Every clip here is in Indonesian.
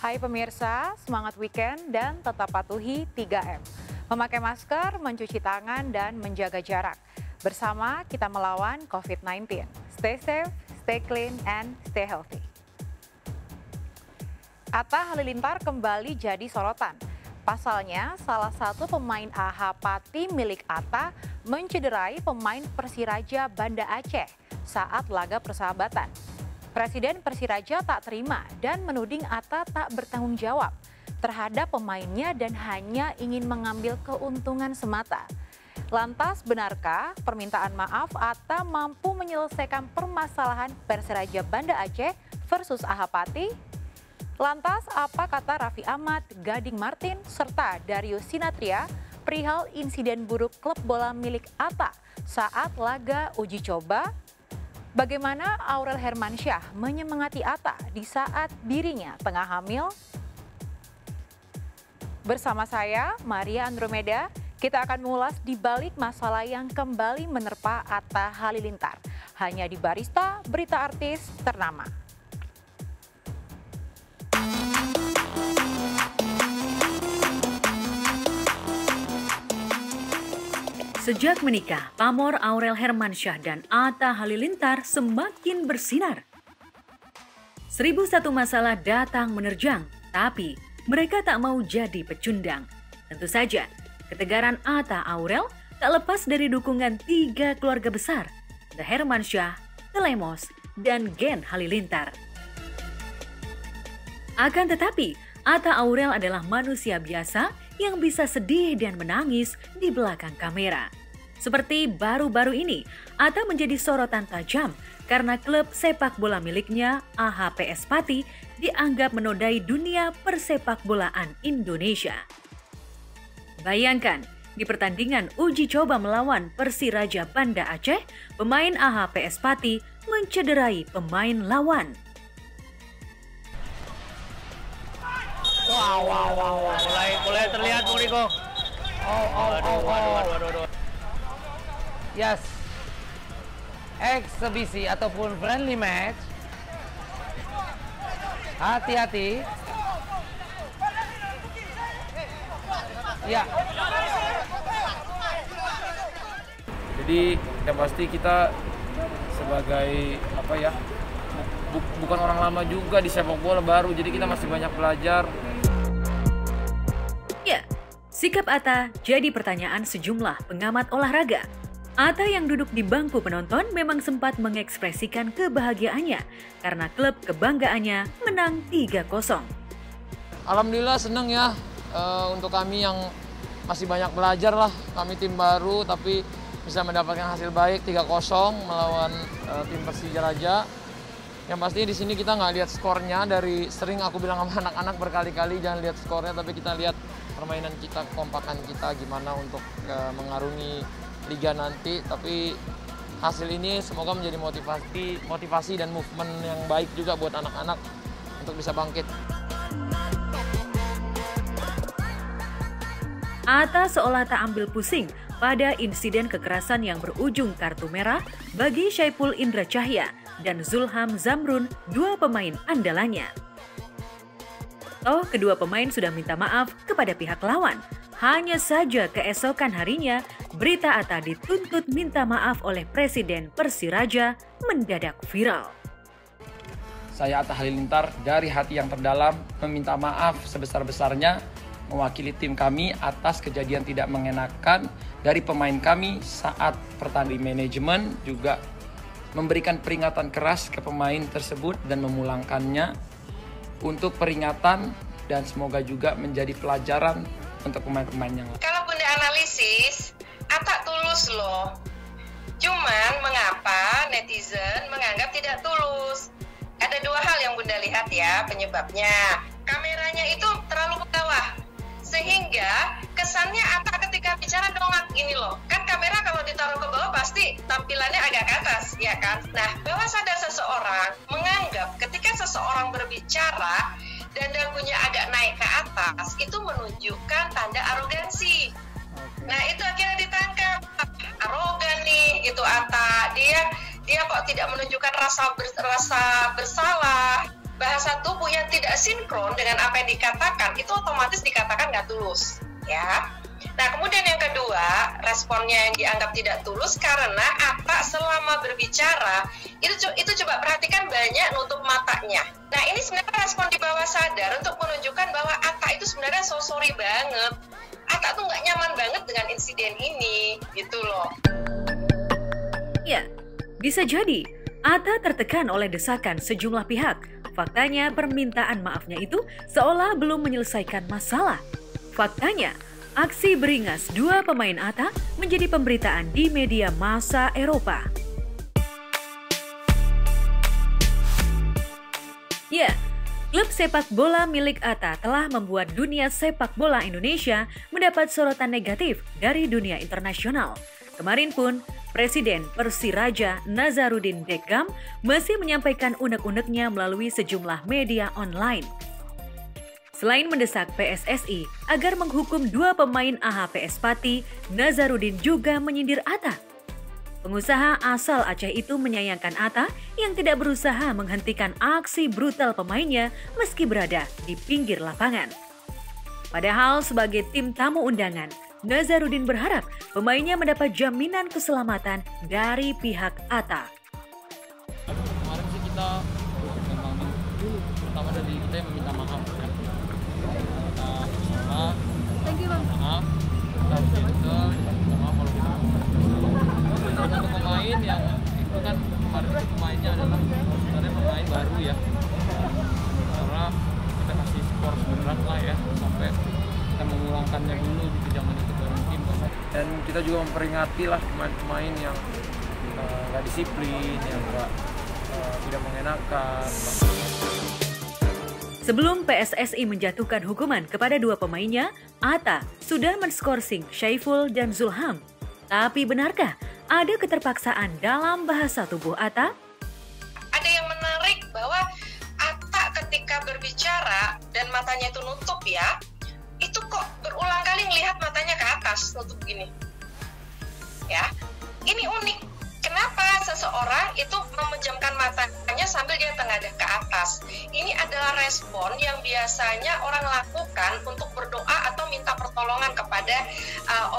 Hai pemirsa, semangat weekend dan tetap patuhi 3M. Memakai masker, mencuci tangan, dan menjaga jarak. Bersama kita melawan COVID-19. Stay safe, stay clean, and stay healthy. Atta Halilintar kembali jadi sorotan. Pasalnya, salah satu pemain AHA Pati milik Atta mencederai pemain Persiraja Banda Aceh saat laga persahabatan. Presiden Persiraja tak terima dan menuding Atta tak bertanggung jawab terhadap pemainnya dan hanya ingin mengambil keuntungan semata. Lantas, benarkah permintaan maaf Atta mampu menyelesaikan permasalahan Persiraja Banda Aceh versus AHA Pati? Lantas, apa kata Raffi Ahmad, Gading Martin, serta Darius Sinathrya perihal insiden buruk klub bola milik Atta saat laga uji coba? Bagaimana Aurel Hermansyah menyemangati Atta di saat dirinya tengah hamil? Bersama saya, Maria Andromeda, kita akan mengulas di balik masalah yang kembali menerpa Atta Halilintar. Hanya di Barista, berita artis ternama. Sejak menikah, pamor Aurel Hermansyah dan Atta Halilintar semakin bersinar. 1001 masalah datang menerjang, tapi mereka tak mau jadi pecundang. Tentu saja, ketegaran Atta Aurel tak lepas dari dukungan 3 keluarga besar, The Hermansyah, The Lemos, dan Gen Halilintar. Akan tetapi, Atta Aurel adalah manusia biasa yang bisa sedih dan menangis di belakang kamera. Seperti baru-baru ini, Atta menjadi sorotan tajam karena klub sepak bola miliknya, AHA PS Pati, dianggap menodai dunia persepakbolaan Indonesia. Bayangkan, di pertandingan uji coba melawan Persiraja Banda Aceh, pemain AHA PS Pati mencederai pemain lawan. Wow. Mulai terlihat Muriko. Waduh. Yes. Eksebisi ataupun friendly match. Hati-hati. Ya. Jadi yang pasti kita sebagai bukan orang lama juga di sepak bola baru, jadi kita masih banyak belajar. Ya, sikap Atta jadi pertanyaan sejumlah pengamat olahraga. Atta yang duduk di bangku penonton memang sempat mengekspresikan kebahagiaannya karena klub kebanggaannya menang 3-0. Alhamdulillah senang ya untuk kami yang masih banyak belajar lah. Kami tim baru tapi bisa mendapatkan hasil baik 3-0 melawan tim Persiraja. Yang pastinya di sini kita nggak lihat skornya, dari sering aku bilang sama anak-anak berkali-kali jangan lihat skornya, tapi kita lihat permainan kita, kekompakan kita gimana untuk mengarungi liga nanti. Tapi hasil ini semoga menjadi motivasi dan movement yang baik juga buat anak-anak untuk bisa bangkit. Atta seolah tak ambil pusing pada insiden kekerasan yang berujung kartu merah bagi Syaiful Indra Cahya dan Zulham Zamrun, 2 pemain andalannya. Toh kedua pemain sudah minta maaf kepada pihak lawan. Hanya saja keesokan harinya, berita Atta dituntut minta maaf oleh Presiden Persiraja mendadak viral. Saya Atta Halilintar dari hati yang terdalam meminta maaf sebesar-besarnya mewakili tim kami atas kejadian tidak mengenakan dari pemain kami saat pertandingan. Manajemen juga memberikan peringatan keras ke pemain tersebut dan memulangkannya untuk peringatan, dan semoga juga menjadi pelajaran untuk pemain-pemain yang lain. Kalau Bunda analisis, Atta tulus loh. Cuman mengapa netizen menganggap tidak tulus? Ada 2 hal yang Bunda lihat ya penyebabnya. Kameranya itu terlalu ke bawah, sehingga kesannya Atta ketika bicara dongak gini loh. Kan kamera kalau ditaruh ke bawah pasti tampilannya agak ke atas, ya kan? Nah, bawah sadar seseorang menganggap ketika seseorang berbicara dan dagunya agak naik ke atas, itu menunjukkan tanda arogansi. Nah, itu akhirnya ditangkap. Arogan nih, itu Atta. Dia kok tidak menunjukkan rasa bersalah. bahasa tubuh yang tidak sinkron dengan apa yang dikatakan, itu otomatis dikatakan nggak tulus, ya. Nah, kemudian yang kedua, responnya yang dianggap tidak tulus karena Atta selama berbicara, itu coba perhatikan banyak nutup matanya. Nah, ini sebenarnya respon di bawah sadar untuk menunjukkan bahwa Atta itu sebenarnya so sorry banget. Atta tuh nggak nyaman banget dengan insiden ini, gitu loh. Ya, bisa jadi Atta tertekan oleh desakan sejumlah pihak. Faktanya permintaan maafnya itu seolah belum menyelesaikan masalah. Faktanya, aksi beringas dua pemain Atta menjadi pemberitaan di media massa Eropa. Ya, klub sepak bola milik Atta telah membuat dunia sepak bola Indonesia mendapat sorotan negatif dari dunia internasional. Kemarin pun, Presiden Persiraja Nazarudin Beckham masih menyampaikan unek-uneknya melalui sejumlah media online. Selain mendesak PSSI agar menghukum dua pemain AHPS Pati, Nazarudin juga menyindir Atta. Pengusaha asal Aceh itu menyayangkan Atta yang tidak berusaha menghentikan aksi brutal pemainnya meski berada di pinggir lapangan. Padahal sebagai tim tamu undangan, Nazarudin berharap pemainnya mendapat jaminan keselamatan dari pihak Atta. Kemarin sih kita memang pertama dari kita yang meminta maaf kan. Maaf, kita gentle, minta maaf kalau kita untuk pemain yang itu kan kemarin itu pemainnya adalah sebenarnya pemain baru ya, karena kita kasih skor berat lah ya sampai kita mengulangkannya dulu di zaman itu baru tim. Dan kita juga memperingati lah pemain-pemain yang nggak disiplin, yang tidak mengenakan. Sebelum PSSI menjatuhkan hukuman kepada dua pemainnya, Atta sudah menskorsing Syaiful dan Zulham. Tapi benarkah ada keterpaksaan dalam bahasa tubuh Atta? Ada yang menarik bahwa Atta ketika berbicara dan matanya itu nutup ya, itu kok berulang kali melihat matanya ke atas, nutup gini. Ya, ini unik. Kenapa seseorang itu memejamkan matanya sambil dia tengadah ke atas? Ini adalah respon yang biasanya orang lakukan untuk berdoa atau minta pertolongan kepada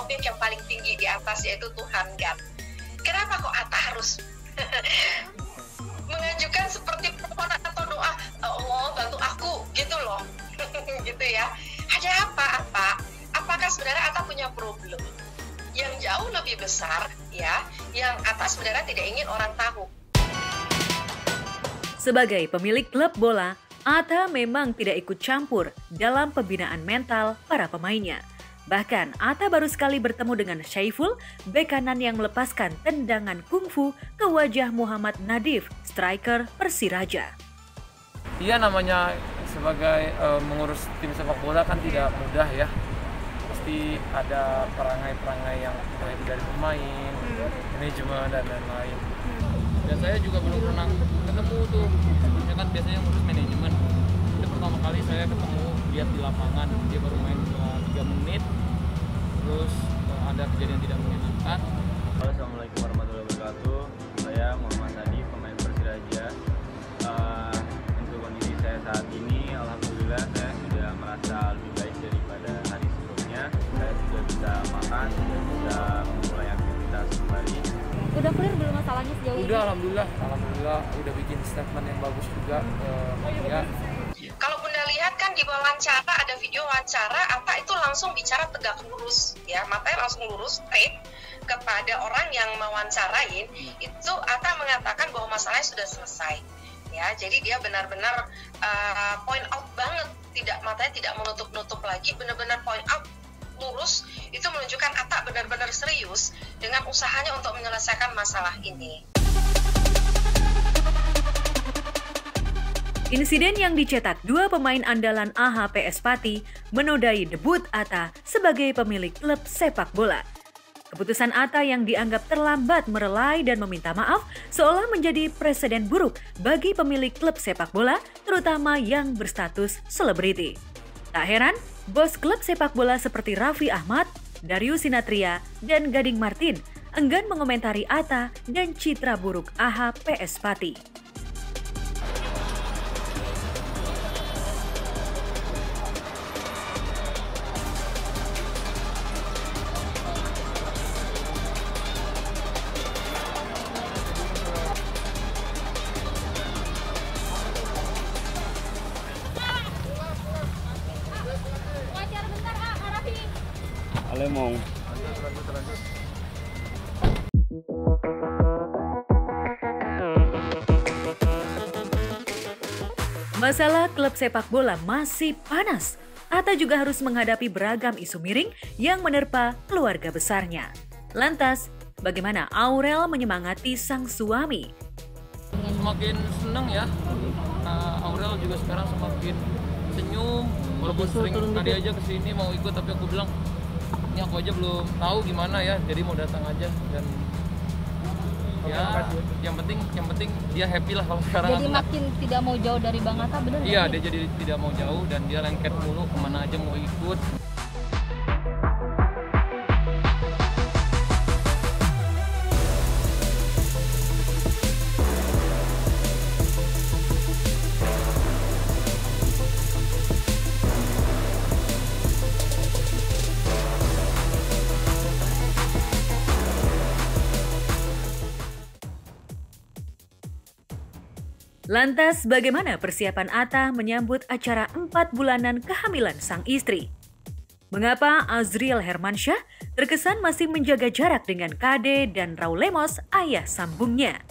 objek yang paling tinggi di atas, yaitu Tuhan God. Kenapa kok Atta harus mengajukan seperti permohonan atau doa, Allah bantu aku, gitu loh. Gitu ya. Ada apa? Apakah sebenarnya Atta punya problem yang jauh lebih besar ya, yang Atta sebenarnya tidak ingin orang tahu? Sebagai pemilik klub bola, Atta memang tidak ikut campur dalam pembinaan mental para pemainnya. Bahkan Atta baru sekali bertemu dengan Syaiful, bek kanan yang melepaskan tendangan kungfu ke wajah Muhammad Nadif, striker Persiraja. Iya, namanya sebagai mengurus tim sepak bola kan tidak mudah ya. Pasti ada perangai-perangai yang dari pemain, manajemen dan lain-lain. Dan saya juga belum pernah ketemu tuh, sebelumnya kan biasanya ngurus manajemen. Itu pertama kali saya ketemu, lihat di lapangan, dia baru main 3 menit, terus ada kejadian tidak menyenangkan. Halo, assalamualaikum warahmatullahi wabarakatuh. Saya Muhammad Nadif, pemain Persiraja. Untuk kondisi saya saat ini, alhamdulillah saya sudah merasa lebih baik daripada hari sebelumnya. Saya sudah bisa makan, sudah bisa memulai aktivitas kembali. Udah clear belum masalahnya sejauh ini? Udah, alhamdulillah udah bikin statement yang bagus juga. Ya. Kalau Bunda lihat kan di wawancara, ada video wawancara, Atta itu langsung bicara tegak lurus, ya, matanya langsung lurus, straight kepada orang yang mewawancarain. Itu Atta mengatakan bahwa masalahnya sudah selesai, ya. Jadi dia benar-benar point out banget, matanya tidak menutup-nutup lagi, benar-benar point out lurus. Itu menunjukkan Atta benar-benar serius dengan usahanya untuk menyelesaikan masalah ini. Insiden yang dicetak dua pemain andalan AHPS Pati menodai debut Atta sebagai pemilik klub sepak bola. Keputusan Atta yang dianggap terlambat merelai dan meminta maaf seolah menjadi presiden buruk bagi pemilik klub sepak bola, terutama yang berstatus selebriti. Tak heran, bos klub sepak bola seperti Raffi Ahmad, Darius Sinathrya, dan Gading Martin enggan mengomentari Atta dan citra buruk AHPS Pati. Alemong. Masalah klub sepak bola masih panas. Atta juga harus menghadapi beragam isu miring yang menerpa keluarga besarnya. Lantas, bagaimana Aurel menyemangati sang suami? Semakin senang ya, Aurel juga sekarang semakin senyum. Walaupun sering tadi aja kesini mau ikut, tapi aku bilang ini aku aja belum tahu gimana ya, jadi mau datang aja. Dan ya yang penting dia happy lah kalau sekarang. Jadi makin tidak mau jauh dari Bang Atta, bener? Iya, dia jadi tidak mau jauh dan dia lengket mulu kemana aja mau ikut. Lantas bagaimana persiapan Atta menyambut acara 4 bulanan kehamilan sang istri? Mengapa Azriel Hermansyah terkesan masih menjaga jarak dengan Kade dan Raul Lemos, ayah sambungnya?